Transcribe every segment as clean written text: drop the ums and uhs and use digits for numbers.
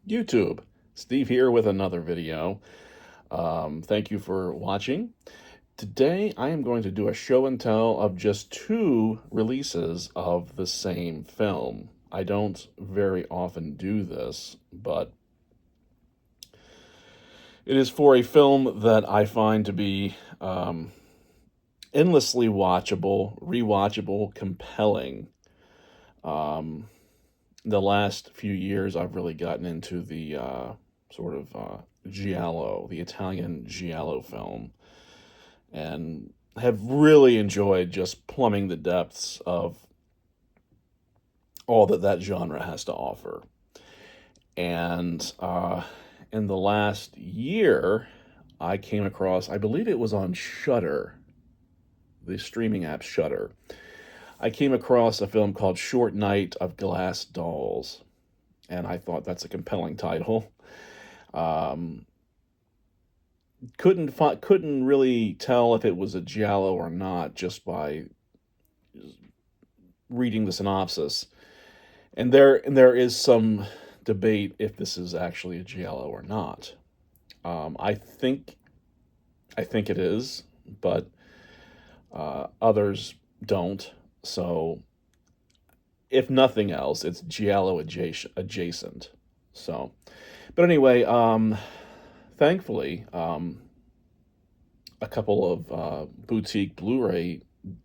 YouTube. Steve here with another video. Thank you for watching. Today I am going to do a show and tell of just two releases of the same film. I don't very often do this, but it is for a film that I find to be endlessly watchable, rewatchable, compelling. The last few years, I've really gotten into the giallo, the Italian giallo film, and have really enjoyed just plumbing the depths of all that that genre has to offer. And in the last year, I came across, I believe it was on Shudder, the streaming app Shudder. I came across a film called Short Night of Glass Dolls, and I thought that's a compelling title. Um, couldn't really tell if it was a giallo or not just by reading the synopsis. And there is some debate if this is actually a giallo or not. I think it is, but others don't. So if nothing else, it's giallo adjacent. So, but anyway, thankfully, a couple of boutique Blu-ray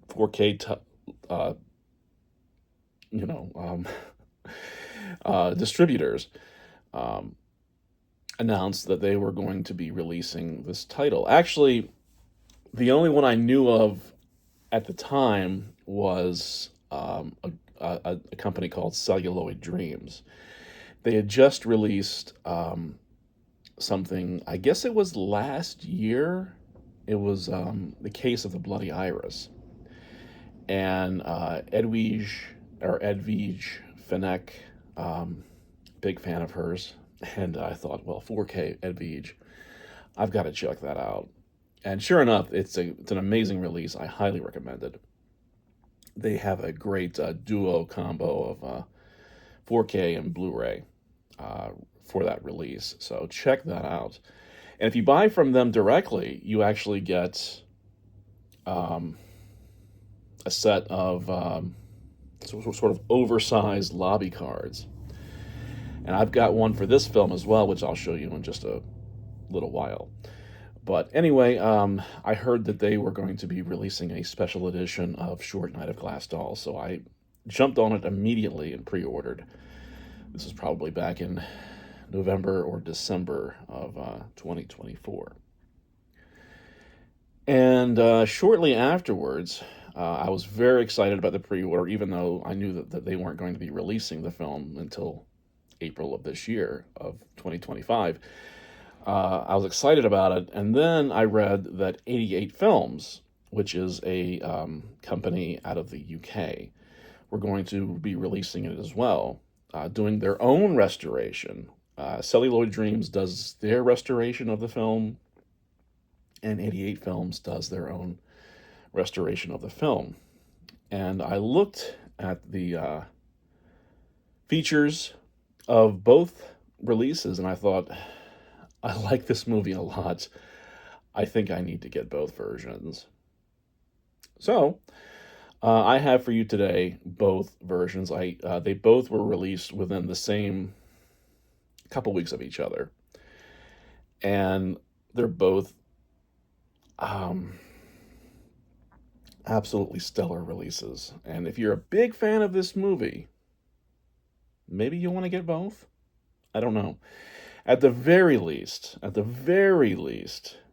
4K, uh, you know, um, distributors um, announced that they were going to be releasing this title. Actually, the only one I knew of at the time was a company called Celluloid Dreams. They had just released something, I guess it was last year. It was The Case of the Bloody Iris. And Edwige Fenech, big fan of hers. And I thought, well, 4K Edwige, I've got to check that out. And sure enough, it's an amazing release. I highly recommend it. They have a great duo combo of 4K and Blu-ray for that release. So check that out. And if you buy from them directly, you actually get um, a set of sort of oversized lobby cards. And I've got one for this film as well, which I'll show you in just a little while. But anyway, I heard that they were going to be releasing a special edition of Short Night of Glass Dolls, so I jumped on it immediately and pre-ordered. This is probably back in November or December of 2024. And shortly afterwards, I was very excited about the pre-order, even though I knew that they weren't going to be releasing the film until April of this year, of 2025. I was excited about it, and then I read that 88 Films, which is a company out of the UK, were going to be releasing it as well, doing their own restoration. Celluloid Dreams does their restoration of the film, and 88 Films does their own restoration of the film. And I looked at the features of both releases, and I thought, I like this movie a lot. I think I need to get both versions. So, I have for you today both versions. They both were released within the same couple weeks of each other, and they're both um, absolutely stellar releases. And if you're a big fan of this movie, maybe you want to get both. I don't know. At the very least,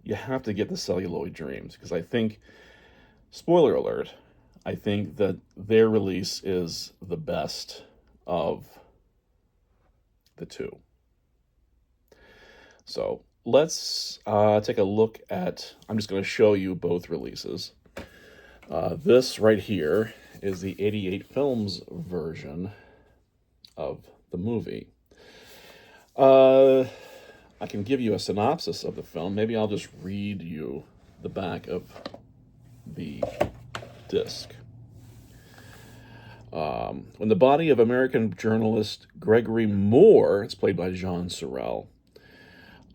you have to get the Celluloid Dreams because I think, spoiler alert, I think that their release is the best of the two. So let's take a look at, I'm just going to show you both releases. This right here is the 88 Films version of the movie. I can give you a synopsis of the film. Maybe I'll just read you the back of the disc. When the body of American journalist Gregory Moore, it's played by Jean Sorel,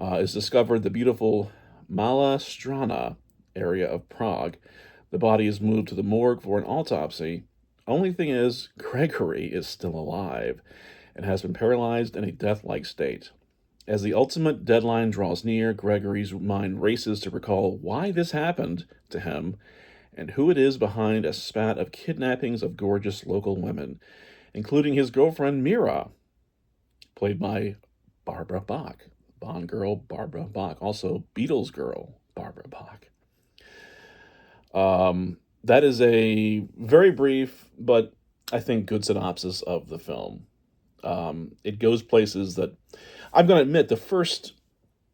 is discovered the beautiful Mala Strana area of Prague, the body is moved to the morgue for an autopsy. Only thing is, Gregory is still alive and has been paralyzed in a death-like state. As the ultimate deadline draws near, Gregory's mind races to recall why this happened to him and who it is behind a spat of kidnappings of gorgeous local women, including his girlfriend Mira, played by Barbara Bach. Bond girl Barbara Bach, also Beatles girl Barbara Bach. That is a very brief, but I think good synopsis of the film. It goes places that I'm going to admit the first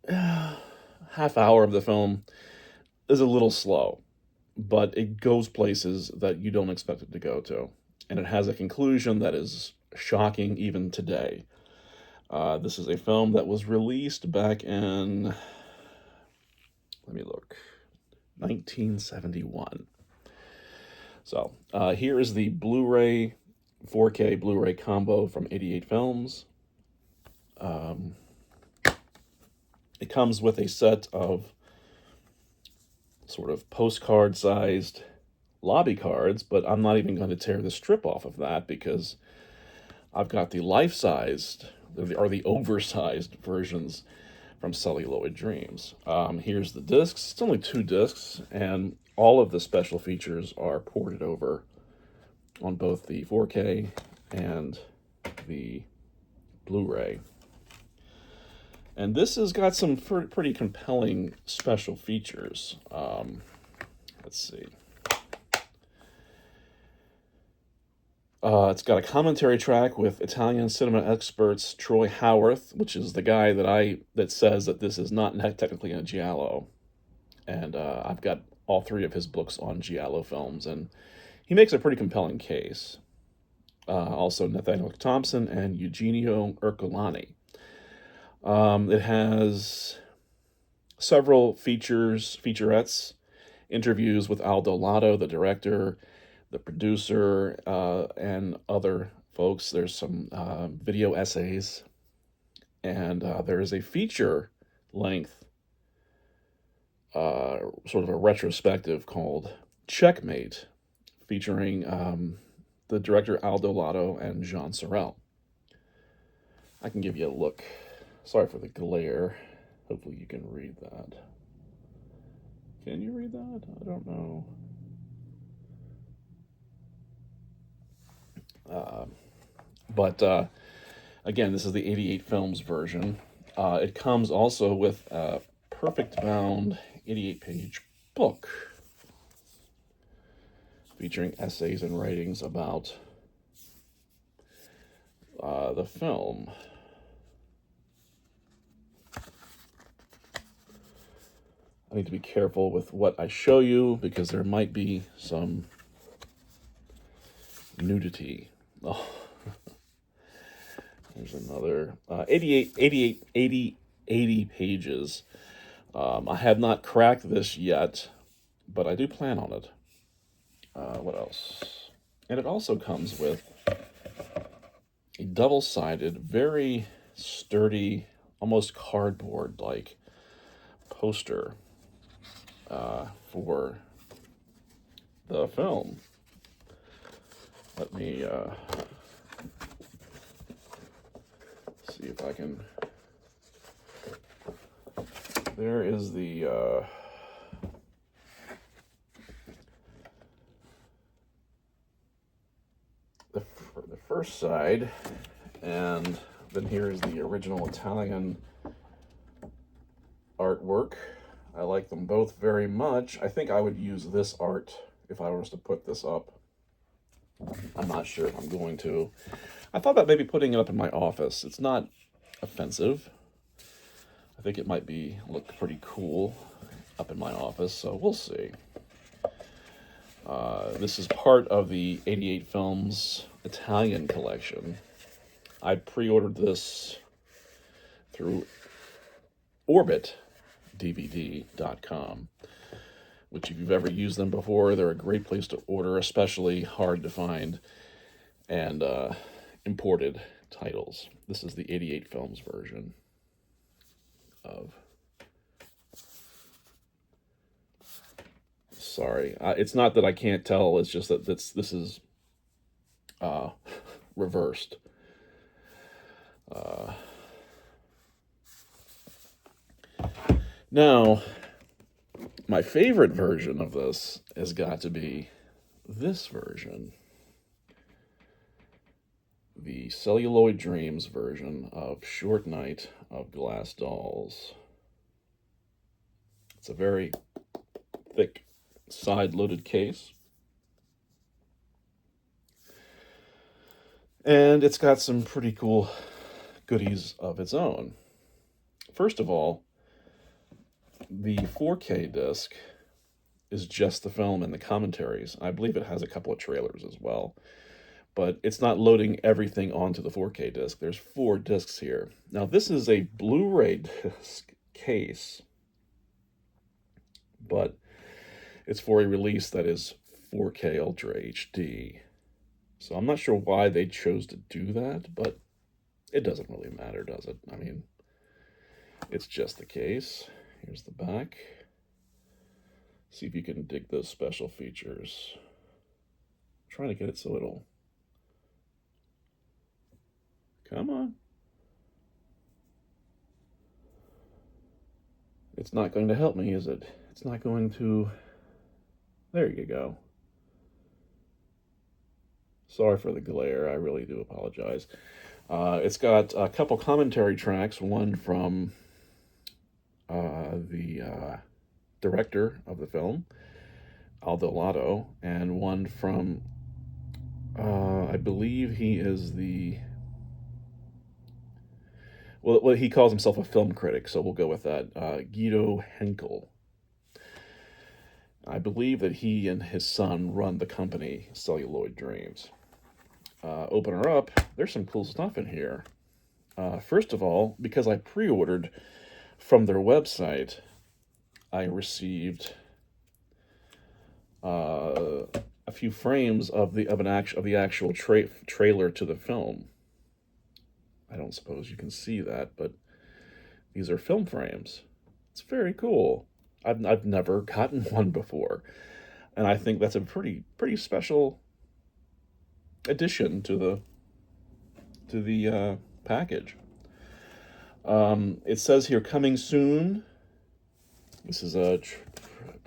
half hour of the film is a little slow, but it goes places that you don't expect it to go to. And it has a conclusion that is shocking even today. This is a film that was released back in, let me look, 1971. So here is the Blu-ray, 4K Blu-ray combo from 88 Films. It comes with a set of sort of postcard-sized lobby cards, but I'm not even going to tear the strip off of that because I've got the life-sized, or the oversized versions from Celluloid Dreams. Here's the discs. It's only 2 discs, and all of the special features are ported over on both the 4K and the Blu-ray. And this has got some pretty compelling special features. Let's see. It's got a commentary track with Italian cinema experts Troy Howarth, which is the guy that says that this is not technically a giallo. And I've got all 3 of his books on giallo films, and he makes a pretty compelling case. Also Nathaniel Thompson and Eugenio Ercolani. It has several featurettes, interviews with Aldo Lotto, the director, the producer, and other folks. There's some video essays, and there is a feature-length, sort of a retrospective called Checkmate, featuring the director Aldo Lotto and Jean Sorel. I can give you a look. Sorry for the glare. Hopefully you can read that. Can you read that? I don't know. But again, this is the 88 Films version. It comes also with a perfect bound 88-page book featuring essays and writings about the film. I need to be careful with what I show you because there might be some nudity. Oh. There's another 80 pages. I have not cracked this yet, but I do plan on it. What else? And it also comes with a double-sided, very sturdy, almost cardboard-like poster for the film. Let me see if I can. There is the first side, and then here's the original Italian artwork. I like them both very much. I think I would use this art if I was to put this up. I'm not sure if I'm going to. I thought about maybe putting it up in my office. It's not offensive. I think it might look pretty cool up in my office, so we'll see. This is part of the 88 Films Italian collection. I pre-ordered this through orbitdvd.com, which if you've ever used them before, they're a great place to order, especially hard to find and imported titles. This is the 88 Films version of. Sorry, it's not that I can't tell. It's just that this is uh, reversed. Uh, Now, my favorite version of this has got to be this version, the Celluloid Dreams version of Short Night of Glass Dolls. It's a very thick, side-loaded case. And it's got some pretty cool goodies of its own. First of all, the 4K disc is just the film and the commentaries. I believe it has a couple of trailers as well. But it's not loading everything onto the 4K disc. There's 4 discs here. Now, this is a Blu-ray disc case, but it's for a release that is 4K Ultra HD. So I'm not sure why they chose to do that, but it doesn't really matter, does it? I mean, it's just the case. Here's the back. See if you can dig those special features. I'm trying to get it so it'll... Come on. It's not going to help me, is it? It's not going to... There you go. Sorry for the glare. I really do apologize. It's got a couple commentary tracks, one from the director of the film, Aldo Lotto, and one from, I believe he is the... Well, he calls himself a film critic, so we'll go with that. Guido Henkel. I believe that he and his son run the company Celluloid Dreams. Open her up. There's some cool stuff in here. First of all, because I pre-ordered from their website, I received a few frames of the actual trailer to the film. I don't suppose you can see that, but these are film frames. It's very cool. I've never gotten one before, and I think that's a pretty special addition to the package. It says here, coming soon. This is a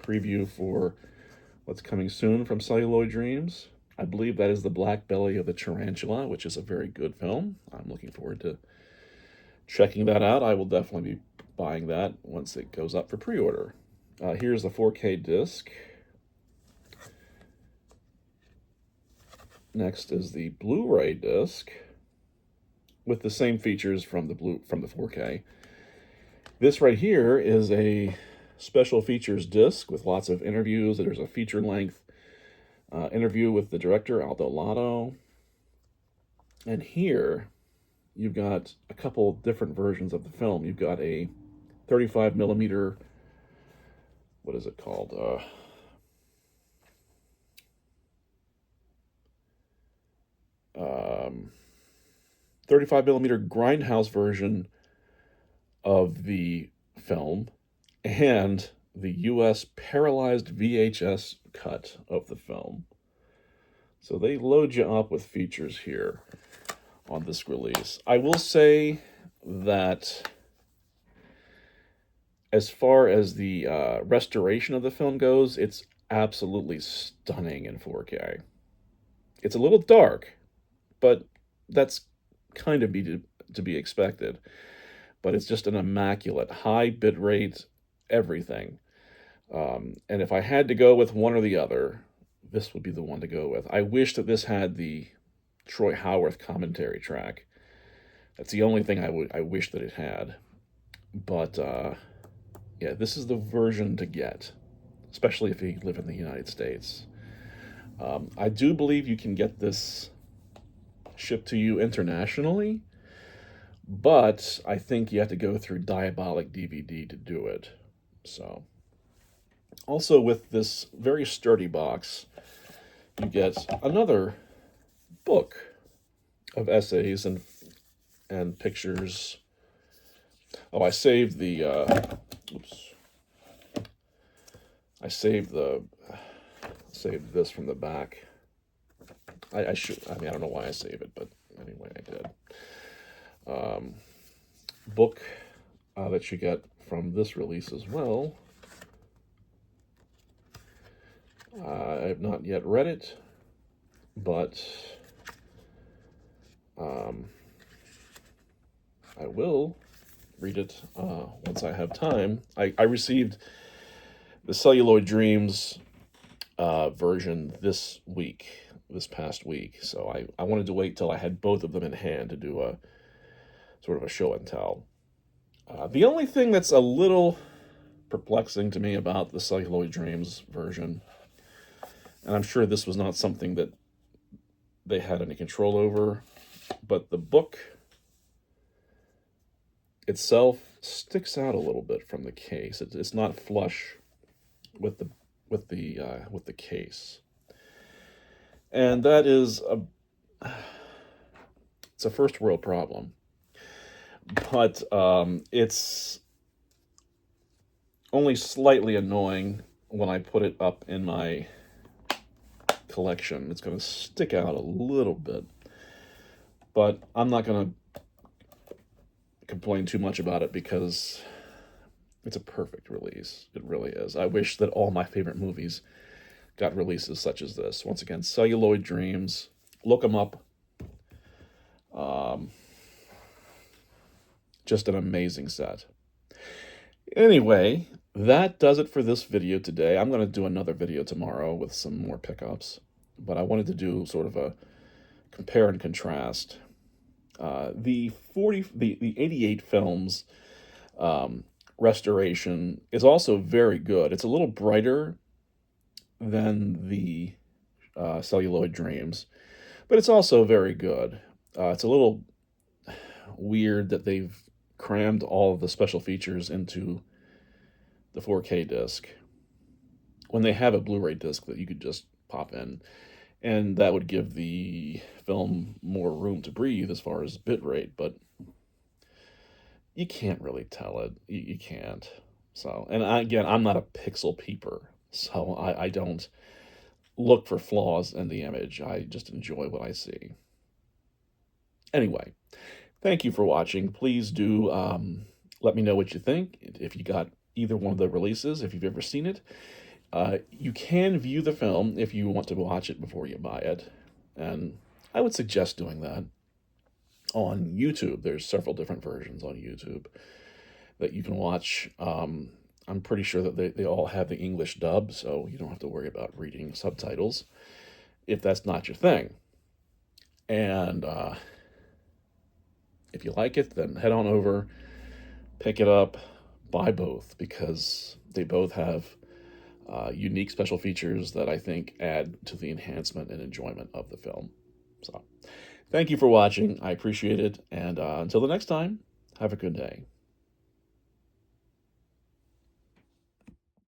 preview for what's coming soon from Celluloid Dreams. I believe that is The Black Belly of the Tarantula, which is a very good film. I'm looking forward to checking that out. I will definitely be buying that once it goes up for pre-order. Here's the 4K disc. Next is the Blu-ray disc with the same features from the 4K. This right here is a special features disc with lots of interviews. There's a feature-length interview with the director, Aldo Lotto. And here, you've got a couple different versions of the film. You've got a 35 millimeter, what is it called? 35 millimeter grindhouse version of the film and the US paralyzed VHS cut of the film. So they load you up with features here on this release. I will say that as far as the restoration of the film goes, it's absolutely stunning in 4K. It's a little dark, but that's kind of to be expected. But it's just an immaculate, high bitrate, everything. And if I had to go with one or the other, this would be the one to go with. I wish that this had the Troy Howarth commentary track. That's the only thing I wish that it had. But yeah, this is the version to get, especially if you live in the United States. I do believe you can get this shipped to you internationally, but I think you have to go through Diabolic DVD to do it. So, also with this very sturdy box, you get another book of essays and pictures. Oh, I saved the oops. I saved this from the back. I should. I mean, I don't know why I saved it, but anyway, I did. Book that you get from this release as well. I have not yet read it, but I will read it once I have time. I received the Celluloid Dreams version this past week, so I wanted to wait till I had both of them in hand to do a sort of a show and tell. The only thing that's a little perplexing to me about the Celluloid Dreams version, and I'm sure this was not something that they had any control over, but the book itself sticks out a little bit from the case. It's not flush with the case, and that is it's a first world problem. But it's only slightly annoying when I put it up in my collection. It's going to stick out a little bit, but I'm not going to complain too much about it because it's a perfect release. It really is. I wish that all my favorite movies got releases such as this. Once again, Celluloid Dreams. Look them up. Just an amazing set. Anyway, that does it for this video today. I'm going to do another video tomorrow with some more pickups, but I wanted to do sort of a compare and contrast. The 88 films restoration is also very good. It's a little brighter than the Celluloid Dreams, but it's also very good. It's a little weird that they've crammed all of the special features into the 4K disc when they have a Blu-ray disc that you could just pop in, and that would give the film more room to breathe as far as bitrate, but you can't really tell it. You can't. So, and again, I'm not a pixel peeper, so I don't look for flaws in the image. I just enjoy what I see. Anyway, thank you for watching. Please do let me know what you think. If you got either one of the releases, if you've ever seen it. You can view the film if you want to watch it before you buy it. And I would suggest doing that on YouTube. There's several different versions on YouTube that you can watch. I'm pretty sure that they all have the English dub, so you don't have to worry about reading subtitles if that's not your thing. And if you like it, then head on over, pick it up, buy both, because they both have unique special features that I think add to the enhancement and enjoyment of the film. So, thank you for watching. I appreciate it. And until the next time, have a good day.